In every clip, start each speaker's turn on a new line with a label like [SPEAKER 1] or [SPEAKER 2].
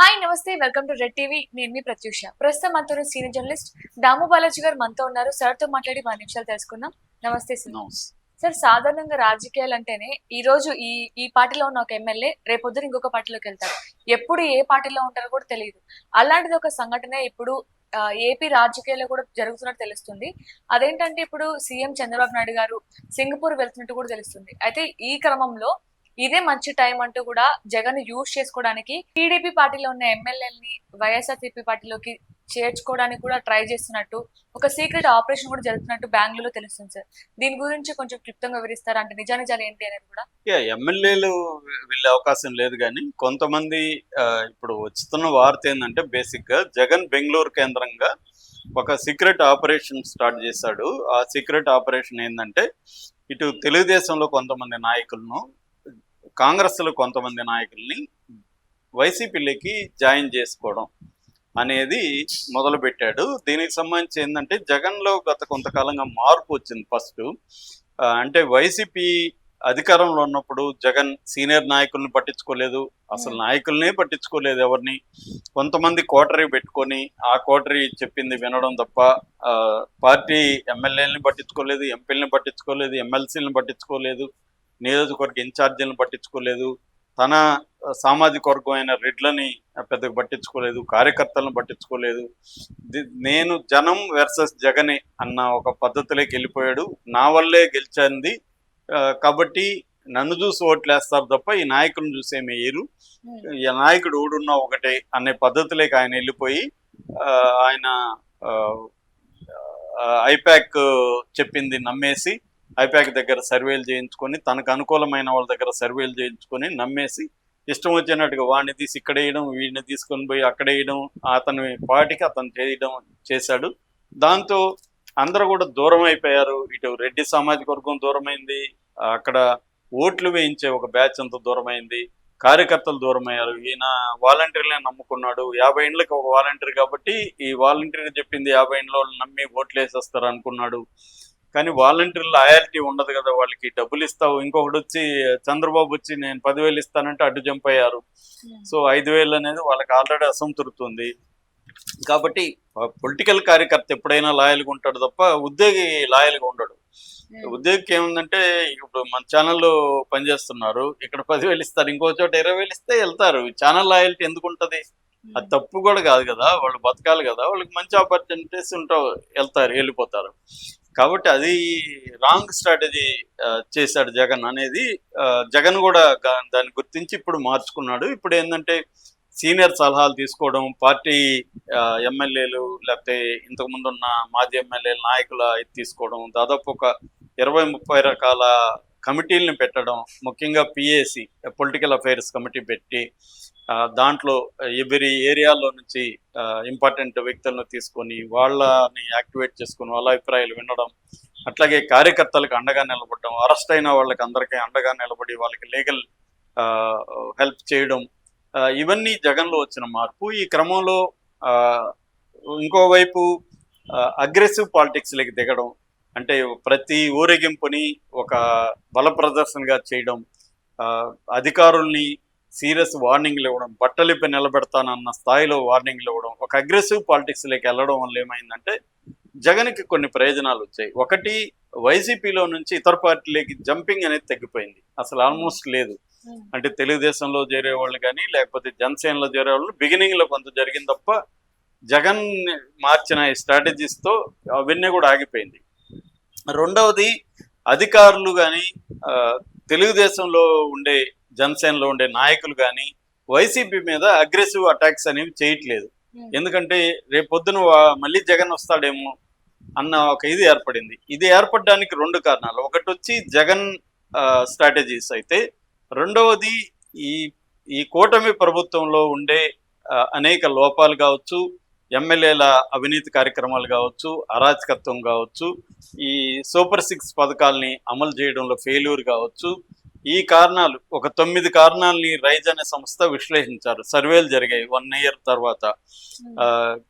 [SPEAKER 1] Hi నమస్తే welcome to red TV. నేను మీ ప్రత్యూష. ప్రస్తుతం మనతో సీనియర్ జర్నలిస్ట్ దాము బాలాజీ గారు మనతో ఉన్నారు. సార్ తో మాట్లాడి 10 నిమిషాలు తెలుసుకుందాం. నమస్తే సార్. సార్, సాధారణంగా రాజకీయాలు అంటేనే ఈ రోజు ఈ పార్టీలో ఉన్న ఒక ఎమ్మెల్యే రేపొద్దున ఇంకొక పార్టీలోకి వెళ్తారు. ఎప్పుడు ఏ పార్టీలో ఉంటారో కూడా తెలియదు. అలాంటిది ఒక సంఘటన ఇప్పుడు ఏపీ రాజకీయాల్లో కూడా జరుగుతున్నట్టు తెలుస్తుంది. అదేంటంటే ఇప్పుడు సీఎం చంద్రబాబు నాయుడు గారు సింగపూర్ వెళ్తున్నట్టు కూడా తెలుస్తుంది. అయితే ఈ క్రమంలో ఇదే మంచి టైం అంటూ కూడా జగన్ యూజ్ చేసుకోవడానికి టీడీపీ పార్టీలో ఉన్న ఎమ్మెల్యేలని వైఎస్ఆర్సీపీ పార్టీలోకి చేర్చుకోవడానికి కూడా ట్రై చేస్తున్నట్టు ఒక సీక్రెట్ ఆపరేషన్ కూడా జరుగుతున్నట్టు బెంగళూరులో తెలుస్తుంది సార్. దీని గురించి కొంచెం క్లుప్తంగా వివరిస్తారా? అంటే నిజానిజాలు ఏంటి అనేది కూడా.
[SPEAKER 2] ఎమ్మెల్యేలు వెళ్ళే అవకాశం లేదు కానీ కొంతమంది ఇప్పుడు వస్తున్న వార్త ఏంటంటే బేసిక్ గా జగన్ బెంగళూరు కేంద్రంగా ఒక సీక్రెట్ ఆపరేషన్ స్టార్ట్ చేశాడు. ఆ సీక్రెట్ ఆపరేషన్ ఏంటంటే ఇటు తెలుగుదేశంలో కొంతమంది నాయకులను, కాంగ్రెస్ లో కొంతమంది నాయకుల్ని వైసీపీలోకి జాయిన్ చేసుకోవడం అనేది మొదలు పెట్టాడు. దీనికి సంబంధించి ఏంటంటే జగన్ లో గత కొంతకాలంగా మార్పు వచ్చింది. ఫస్ట్ అంటే వైసీపీ అధికారంలో ఉన్నప్పుడు జగన్ సీనియర్ నాయకుల్ని పట్టించుకోలేదు, అసలు నాయకుల్నే పట్టించుకోలేదు ఎవరిని. కొంతమంది కోటరీ పెట్టుకొని ఆ కోటరీ చెప్పింది వినడం తప్ప పార్టీ ఎమ్మెల్యేలని పట్టించుకోలేదు, ఎంపీలని పట్టించుకోలేదు, ఎమ్మెల్సీలను పట్టించుకోలేదు, నియోజకవర్గ ఇన్ఛార్జీలను పట్టించుకోలేదు, తన సామాజిక వర్గం అయిన రెడ్లని పెద్దగా పట్టించుకోలేదు, కార్యకర్తలను పట్టించుకోలేదు. నేను జనం వర్సెస్ జగనే అన్న ఒక పద్ధతిలోకి వెళ్ళిపోయాడు. నా వల్లే గెలిచింది కాబట్టి నన్ను చూసి ఓట్లేస్తారు తప్ప ఈ నాయకులను చూసేమి వేయరు, ఈ నాయకుడు ఊడున్నా ఒకటే అనే పద్ధతిలోకి ఆయన వెళ్ళిపోయి ఆయన ఐపాక్ చెప్పింది నమ్మేసి, ఐపాక్ దగ్గర సర్వేలు చేయించుకొని, తనకు అనుకూలమైన వాళ్ళ దగ్గర సర్వేలు చేయించుకొని నమ్మేసి ఇష్టం వచ్చినట్టుగా వాడిని తీసి ఇక్కడ వేయడం, వీడిని తీసుకొని పోయి అక్కడ వేయడం, అతని పార్టీకి అతను చేయడం చేశాడు. దాంతో అందరూ కూడా దూరం అయిపోయారు. ఇటు రెడ్డి సామాజిక వర్గం దూరమైంది, అక్కడ ఓట్లు వేయించే ఒక బ్యాచ్ అంతా దూరమైంది, కార్యకర్తలు దూరమయ్యారు. ఈయన వాలంటీర్లే నమ్ముకున్నాడు. 50 ఏళ్ళకి ఒక వాలంటీర్ కాబట్టి ఈ వాలంటీర్ చెప్పింది 50 ఏళ్ళ వాళ్ళు నమ్మి ఓట్లు వేసేస్తారు అనుకున్నాడు. కానీ వాలంటీర్లు లాయాలిటీ ఉండదు కదా, వాళ్ళకి డబ్బులు ఇస్తావు, ఇంకొకటి వచ్చి చంద్రబాబు వచ్చి నేను 10,000 ఇస్తానంటే అడ్డు జంప్ అయ్యారు. సో 5,000 అనేది వాళ్ళకి ఆల్రెడీ అసంతృప్తి ఉంది. కాబట్టి పొలిటికల్ కార్యకర్త ఎప్పుడైనా లాయల్గా ఉంటాడు తప్ప ఉద్యోగి లాయల్గా ఉండడు. ఉద్యోగికి ఏముందంటే ఇప్పుడు మన ఛానల్లో పనిచేస్తున్నారు, ఇక్కడ 10,000 ఇస్తారు, ఇంకో చోట 20,000 ఇస్తే వెళ్తారు. ఛానల్ లాయల్టీ ఎందుకు ఉంటుంది? అది తప్పు కూడా కాదు కదా, వాళ్ళు బతకాలి కదా, వాళ్ళకి మంచి ఆపర్చునిటీస్ ఉంటావు, వెళ్తారు, వెళ్ళిపోతారు. కాబట్టి అది రాంగ్ స్ట్రాటజీ చేశాడు జగన్ అనేది జగన్ కూడా దాన్ని గుర్తించి ఇప్పుడు మార్చుకున్నాడు. ఇప్పుడు ఏంటంటే సీనియర్ సలహాలు తీసుకోవడం, పార్టీ ఎమ్మెల్యేలు లేకపోతే ఇంతకుముందు ఉన్న మాజీ ఎమ్మెల్యేల నాయకుల ఇది తీసుకోవడం, దాదాపు ఒక 20-30 రకాల కమిటీలను పెట్టడం, ముఖ్యంగా పిఏసి పొలిటికల్ అఫైర్స్ కమిటీ పెట్టి దాంట్లో ఎవరి ఏరియాలో నుంచి ఇంపార్టెంట్ వ్యక్తులను తీసుకొని వాళ్ళని యాక్టివేట్ చేసుకొని వాళ్ళ అభిప్రాయాలు వినడం, అట్లాగే కార్యకర్తలకు అండగా నిలబడడం, అరెస్ట్ అయిన వాళ్ళకి అందరికీ అండగా నిలబడి వాళ్ళకి లీగల్ హెల్ప్ చేయడం, ఇవన్నీ జగన్లో వచ్చిన మార్పు. ఈ క్రమంలో ఇంకోవైపు అగ్రెసివ్ పాలిటిక్స్లోకి దిగడం, అంటే ప్రతి ఊరేగింపుని ఒక బల ప్రదర్శనగా చేయడం, అధికారుల్ని సీరియస్ వార్నింగ్లు ఇవ్వడం, బట్టలిప్పి నిలబెడతానన్న స్థాయిలో వార్నింగ్లు ఇవ్వడం, ఒక అగ్రెసివ్ పాలిటిక్స్లోకి వెళ్ళడం వల్ల ఏమైందంటే జగన్కి కొన్ని ప్రయోజనాలు వచ్చాయి. ఒకటి, వైసీపీలో నుంచి ఇతర పార్టీలకి జంపింగ్ అనేది తగ్గిపోయింది, అసలు ఆల్మోస్ట్ లేదు. అంటే తెలుగుదేశంలో చేరేవాళ్ళు కానీ లేకపోతే జనసేనలో చేరేవాళ్ళు బిగినింగ్లో కొంత జరిగింది తప్ప జగన్ మార్చిన ఈ స్ట్రాటజీస్తో అవన్నీ కూడా ఆగిపోయింది. రెండవది, అధికారులు కానీ తెలుగుదేశంలో ఉండే జనసేనలో ఉండే నాయకులు కానీ వైసీపీ మీద అగ్రెసివ్ అటాక్స్ అనేవి చేయట్లేదు. ఎందుకంటే రేపు పొద్దున మళ్ళీ జగన్ వస్తాడేమో అన్న ఒక ఇది ఏర్పడింది. ఇది ఏర్పడడానికి 2 కారణాలు. ఒకటి వచ్చి జగన్ స్ట్రాటజీస్ అయితే, రెండవది ఈ కూటమి ప్రభుత్వంలో ఉండే అనేక లోపాలు కావచ్చు, ఎమ్మెల్యేల అవినీతి కార్యక్రమాలు కావచ్చు, అరాచకత్వం కావచ్చు, ఈ సూపర్ 6 పథకాలని అమలు చేయడంలో ఫెయిల్యూర్ కావచ్చు, ఈ కారణాలు ఒక 9 కారణాలని రైజ్ అనే సంస్థ విశ్లేషించారు. సర్వేలు జరిగాయి 1 year తర్వాత.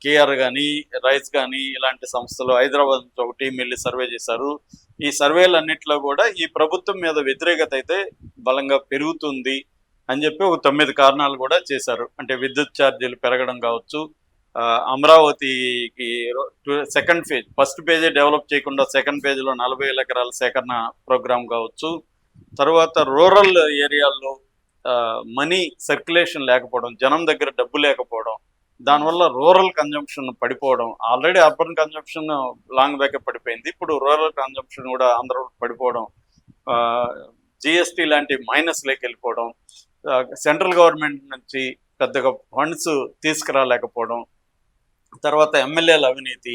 [SPEAKER 2] కేఆర్ కానీ రైజ్ కానీ ఇలాంటి సంస్థలు హైదరాబాద్ నుంచి ఒక టీం వెళ్ళి సర్వే చేశారు. ఈ సర్వేలన్నింటిలో కూడా ఈ ప్రభుత్వం మీద వ్యతిరేకత అయితే బలంగా పెరుగుతుంది అని చెప్పి ఒక 9 కారణాలు కూడా చేశారు. అంటే విద్యుత్ ఛార్జీలు పెరగడం కావచ్చు, అమరావతికి సెకండ్ ఫేజ్, ఫస్ట్ పేజే డెవలప్ చేయకుండా సెకండ్ పేజ్లో 40,000 ఎకరాల సేకరణ ప్రోగ్రామ్ కావచ్చు, తర్వాత రూరల్ ఏరియాల్లో మనీ సర్క్యులేషన్ లేకపోవడం, జనం దగ్గర డబ్బు లేకపోవడం, దానివల్ల రూరల్ కన్జంప్షన్ పడిపోవడం. ఆల్రెడీ అర్బన్ కన్జంప్షన్ లాంగ్ బ్యాకే పడిపోయింది, ఇప్పుడు రూరల్ కన్జంప్షన్ కూడా అందరూ పడిపోవడం, జిఎస్టీ లాంటి మైనస్లోకి వెళ్ళిపోవడం, సెంట్రల్ గవర్నమెంట్ నుంచి పెద్దగా ఫండ్స్ తీసుకురాలేకపోవడం, తర్వాత ఎమ్మెల్యేల అవినీతి,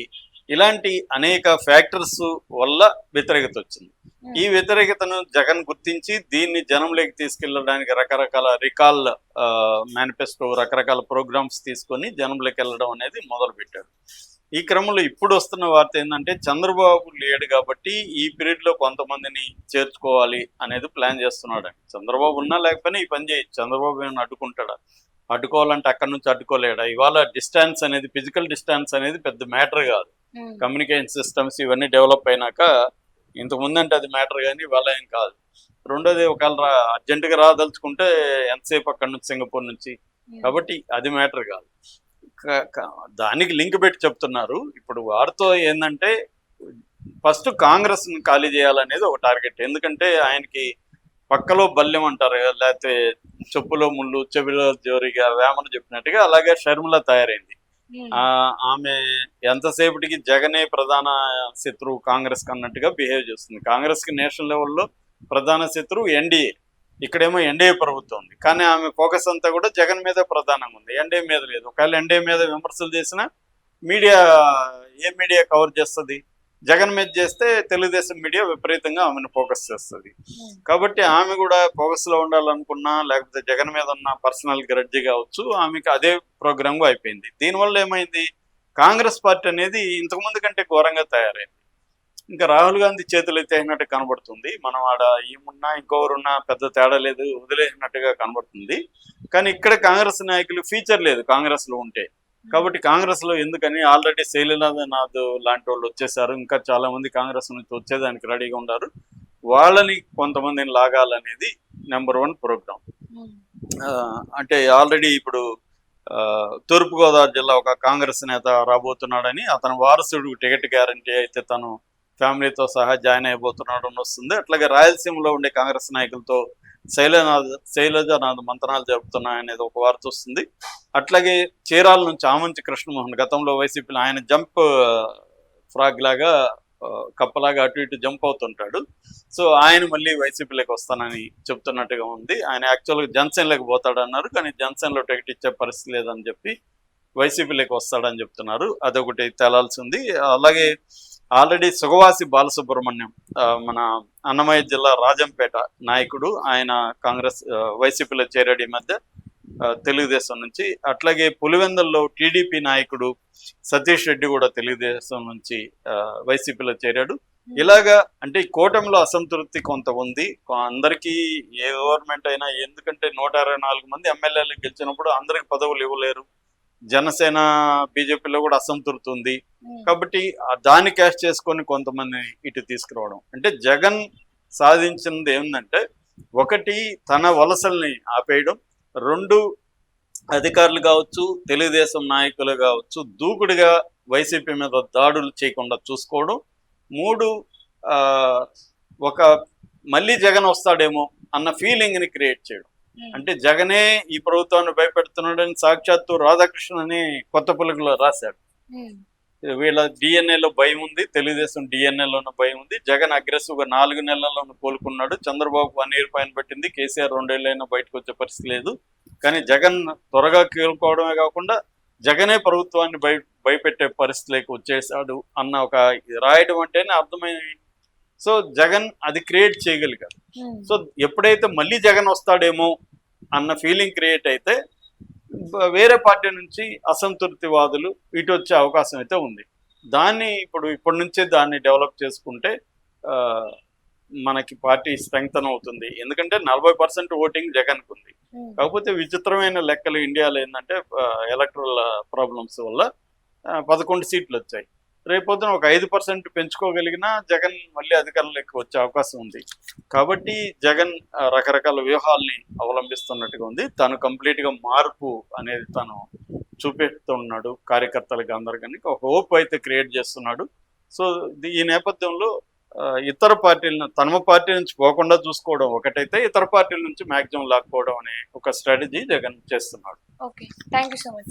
[SPEAKER 2] ఇలాంటి అనేక ఫ్యాక్టర్స్ వల్ల వ్యతిరేకత వచ్చింది. ఈ వ్యతిరేకతను జగన్ గుర్తించి దీన్ని జనంలోకి తీసుకెళ్ళడానికి రకరకాల రికాల్ మేనిఫెస్టో, రకరకాల ప్రోగ్రామ్స్ తీసుకొని జనంలోకి వెళ్ళడం అనేది మొదలుపెట్టాడు. ఈ క్రమంలో ఇప్పుడు వస్తున్న వార్త ఏంటంటే, చంద్రబాబు లేడు కాబట్టి ఈ పీరియడ్లో కొంతమందిని చేర్చుకోవాలి అనేది ప్లాన్ చేస్తున్నాడు. చంద్రబాబు ఉన్నా లేకపోయినా ఈ పని చేయొచ్చు. చంద్రబాబు ఏమైనా అడ్డుకుంటాడా? అడ్డుకోవాలంటే అక్కడి నుంచి అడ్డుకోలేడా? ఇవాళ డిస్టెన్స్ అనేది, ఫిజికల్ డిస్టెన్స్ అనేది పెద్ద మ్యాటర్ కాదు. కమ్యూనికేషన్ సిస్టమ్స్ ఇవన్నీ డెవలప్ అయినాక ఇంతకుముందు అంటే అది మ్యాటర్, కానీ ఇవాళ ఏం కాదు. రెండోది, ఒకవేళ అర్జెంటుగా రాదలుచుకుంటే ఎంతసేపు అక్కడి నుంచి, సింగపూర్ నుంచి, కాబట్టి అది మ్యాటర్ కాదు. దానికి లింక్ పెట్టి చెప్తున్నారు. ఇప్పుడు వారితో ఏంటంటే, ఫస్ట్ కాంగ్రెస్ని ఖాళీ చేయాలనేది ఒక టార్గెట్. ఎందుకంటే ఆయనకి పక్కలో బల్యం అంటారు కదా, లేకపోతే చెప్పులో ముళ్ళు చెవిలో జోరిగా వేమన చెప్పినట్టుగా అలాగే షర్మిల తయారైంది. ఆమె ఎంతసేపటికి జగనే ప్రధాన శత్రువు కాంగ్రెస్ కి అన్నట్టుగా బిహేవ్ చేస్తుంది. కాంగ్రెస్ కి నేషనల్ లెవెల్లో ప్రధాన శత్రువు ఎన్డీఏ, ఇక్కడేమో ఎన్డీఏ ప్రభుత్వం ఉంది, కానీ ఆమె ఫోకస్ అంతా కూడా జగన్ మీద ప్రధానంగా ఉంది, ఎన్డీఏ మీద లేదు. ఒకవేళ ఎన్డీఏ మీద విమర్శలు చేసినా మీడియా, ఏ మీడియా కవర్ చేస్తుంది? జగన్ మీద చేస్తే తెలుగుదేశం మీడియా విపరీతంగా ఆమెను ఫోకస్ చేస్తుంది. కాబట్టి ఆమె కూడా ఫోకస్ లో ఉండాలనుకున్నా, లేకపోతే జగన్ మీద ఉన్న పర్సనల్ గ్రడ్జి కావచ్చు, ఆమెకి అదే ప్రోగ్రామ్ అయిపోయింది. దీనివల్ల ఏమైంది, కాంగ్రెస్ పార్టీ అనేది ఇంతకుముందు కంటే ఘోరంగా తయారైంది. ఇంకా రాహుల్ గాంధీ చేతులు ఎత్తేసినట్టు కనబడుతుంది. మనం ఆడ ఏమున్నా ఇంకొకరున్నా పెద్ద తేడా లేదు, వదిలేసినట్టుగా కనబడుతుంది. కానీ ఇక్కడ కాంగ్రెస్ నాయకులు ఫీచర్ లేదు కాంగ్రెస్ లో ఉంటే. కాబట్టి కాంగ్రెస్ లో ఎందుకని, ఆల్రెడీ శైలనాథ్ లాంటి వాళ్ళు వచ్చేసారు, ఇంకా చాలా మంది కాంగ్రెస్ నుంచి వచ్చేదానికి రెడీగా ఉన్నారు. వాళ్ళని కొంతమందిని లాగాలనేది నెంబర్ 1 ప్రోగ్రామ్. అంటే ఆల్రెడీ ఇప్పుడు తూర్పుగోదావరి జిల్లా ఒక కాంగ్రెస్ నేత రాబోతున్నాడని, అతని వారసుడు టికెట్ గ్యారంటీ అయితే తను ఫ్యామిలీతో సహా జాయిన్ అయిపోతున్నాడు అని వస్తుంది. అట్లాగే రాయలసీమలో ఉండే కాంగ్రెస్ నాయకులతో శైలజానాథ్ మంతనాలు జరుపుతున్నాయనేది ఒక వార్త వస్తుంది. అట్లాగే చీరాల నుంచి ఆమంచి కృష్ణమోహన్, గతంలో వైసీపీలో ఆయన జంప్ ఫ్రాగ్ లాగా, కప్పలాగా అటు ఇటు జంప్ అవుతుంటాడు. సో ఆయన మళ్ళీ వైసీపీలోకి వస్తానని చెప్తున్నట్టుగా ఉంది. ఆయన యాక్చువల్గా జనసేనలోకి పోతాడన్నారు, కానీ జనసేనలో టికెట్ ఇచ్చే పరిస్థితి లేదని చెప్పి వైసీపీలోకి వస్తాడని చెప్తున్నారు. అదొకటి తేలాల్సి ఉంది. అలాగే ఆల్రెడీ సుగవాసి బాలసుబ్రహ్మణ్యం, మన అన్నమయ్య జిల్లా రాజంపేట నాయకుడు, ఆయన కాంగ్రెస్ వైసీపీలో చేరాడు ఈ మధ్య తెలుగుదేశం నుంచి. అట్లాగే పులివెందుల్లో టీడీపీ నాయకుడు సతీష్ రెడ్డి కూడా తెలుగుదేశం నుంచి వైసీపీలో చేరాడు. ఇలాగా అంటే ఈ కూటమిలో అసంతృప్తి కొంత ఉంది అందరికీ. ఏ గవర్నమెంట్ అయినా, ఎందుకంటే 124 మంది ఎమ్మెల్యేలు గెలిచినప్పుడు అందరికి పదవులు ఇవ్వలేరు. జనసేన బీజేపీలో కూడా అసంతృప్తి ఉంది. కాబట్టి దాన్ని క్యాష్ చేసుకొని కొంతమంది ఇటు తీసుకురావడం. అంటే జగన్ సాధించినది ఏంటంటే, ఒకటి తన వలసల్ని ఆపేయడం, 2 అధికారులు కావచ్చు, తెలుగుదేశం నాయకులు కావచ్చు దూకుడుగా వైసీపీ మీద దాడులు చేయకుండా చూసుకోవడం, 3 ఒక మళ్ళీ జగన్ వస్తాడేమో అన్న ఫీలింగ్ని క్రియేట్ చేయడం. అంటే జగనే ఈ ప్రభుత్వాన్ని భయపెడుతున్నాడని సాక్షాత్తు రాధాకృష్ణ అని కొత్త పలుకులో రాశాడు. వీళ్ళ డిఎన్ఏలో భయం ఉంది, తెలుగుదేశం డిఎన్ఏలోనూ భయం ఉంది. జగన్ అగ్రెసివ్గా 4 నెలల్లోనూ కోలుకున్నాడు. చంద్రబాబు 1 year పైన పెట్టింది, కేసీఆర్ 2 ఏళ్ళైనా బయటకు వచ్చే పరిస్థితి లేదు. కానీ జగన్ త్వరగా కోలుకోవడమే కాకుండా జగనే ప్రభుత్వాన్ని భయపెట్టే పరిస్థితిలోకి వచ్చేసాడు అన్న ఒక రాయడం అంటేనే అర్థమైంది. సో జగన్ అది క్రియేట్ చేయగలిగాడు. సో ఎప్పుడైతే మళ్ళీ జగన్ వస్తాడేమో అన్న ఫీలింగ్ క్రియేట్ అయితే వేరే పార్టీ నుంచి అసంతృప్తివాదులు ఇటు వచ్చే అవకాశం అయితే ఉంది. దాన్ని ఇప్పటి నుంచే దాన్ని డెవలప్ చేసుకుంటే మనకి పార్టీ స్ట్రెంగ్తన్ అవుతుంది. ఎందుకంటే 40% ఓటింగ్ జగన్కు ఉంది. కాకపోతే విచిత్రమైన లెక్కలు ఇండియాలో ఏంటంటే, ఎలక్ట్రల్ ప్రాబ్లమ్స్ వల్ల 11 సీట్లు వచ్చాయి. రేపొద్దున ఒక 5% పెంచుకోగలిగినా జగన్ మళ్ళీ అధికారంలోకి వచ్చే అవకాశం ఉంది. కాబట్టి జగన్ రకరకాల వ్యూహాల్ని అవలంబిస్తున్నట్టుగా ఉంది. తను కంప్లీట్గా మార్పు అనేది తను చూపెడుతున్నాడు కార్యకర్తలకి అందరికీ. ఒక హోప్ అయితే క్రియేట్ చేస్తున్నాడు. సో ఈ నేపథ్యంలో ఇతర పార్టీలను తమ పార్టీ నుంచి పోకుండా చూసుకోవడం ఒకటైతే, ఇతర పార్టీల నుంచి మాక్సిమం లాక్కోవడం అనే ఒక స్ట్రాటజీ జగన్ చేస్తున్నాడు.
[SPEAKER 1] Okay, thank you so much.